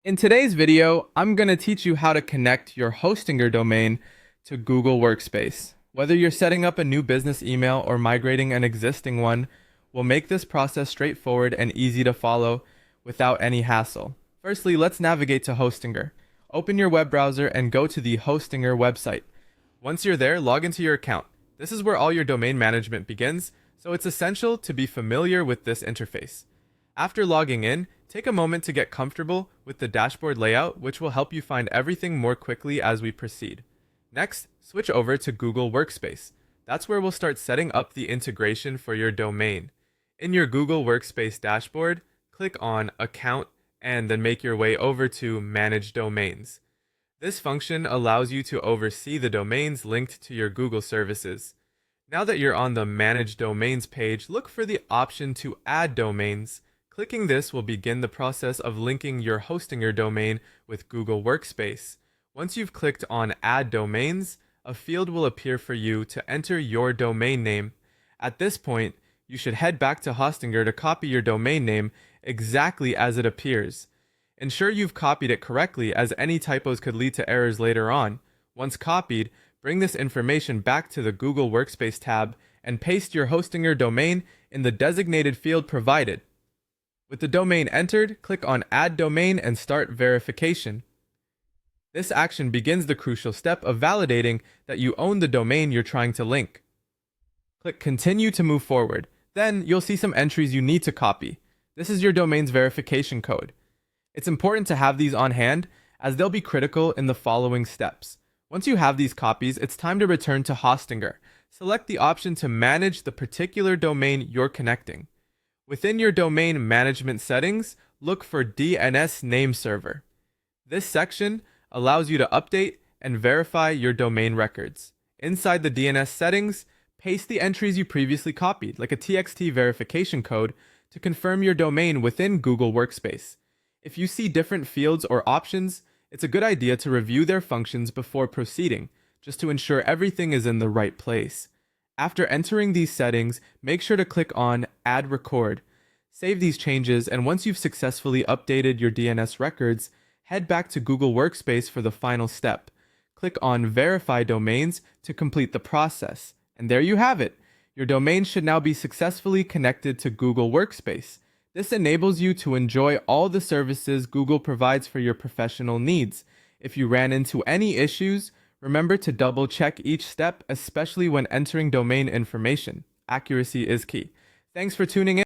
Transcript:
In today's video, I'm going to teach you how to connect your Hostinger domain to Google Workspace. Whether you're setting up a new business email or migrating an existing one, we'll make this process straightforward and easy to follow without any hassle. Firstly, let's navigate to Hostinger. Open your web browser and go to the Hostinger website. Once you're there, log into your account. This is where all your domain management begins, so it's essential to be familiar with this interface. After logging in, take a moment to get comfortable with the dashboard layout, which will help you find everything more quickly as we proceed. Next, switch over to Google Workspace. That's where we'll start setting up the integration for your domain. In your Google Workspace dashboard, click on Account and then make your way over to Manage Domains. This function allows you to oversee the domains linked to your Google services. Now that you're on the Manage Domains page, look for the option to add domains. Clicking this will begin the process of linking your Hostinger domain with Google Workspace. Once you've clicked on Add Domains, a field will appear for you to enter your domain name. At this point, you should head back to Hostinger to copy your domain name exactly as it appears. Ensure you've copied it correctly, as any typos could lead to errors later on. Once copied, bring this information back to the Google Workspace tab and paste your Hostinger domain in the designated field provided. With the domain entered, click on Add Domain and start verification. This action begins the crucial step of validating that you own the domain you're trying to link. Click Continue to move forward. Then you'll see some entries you need to copy. This is your domain's verification code. It's important to have these on hand, as they'll be critical in the following steps. Once you have these copies, it's time to return to Hostinger. Select the option to manage the particular domain you're connecting. Within your domain management settings, look for DNS name server. This section allows you to update and verify your domain records. Inside the DNS settings, paste the entries you previously copied, like a TXT verification code, to confirm your domain within Google Workspace. If you see different fields or options, it's a good idea to review their functions before proceeding, just to ensure everything is in the right place. After entering these settings, make sure to click on Add Record. Save these changes, and once you've successfully updated your DNS records, head back to Google Workspace for the final step. Click on Verify Domains to complete the process. And there you have it. Your domain should now be successfully connected to Google Workspace. This enables you to enjoy all the services Google provides for your professional needs. If you ran into any issues, remember to double check each step, especially when entering domain information. Accuracy is key. Thanks for tuning in.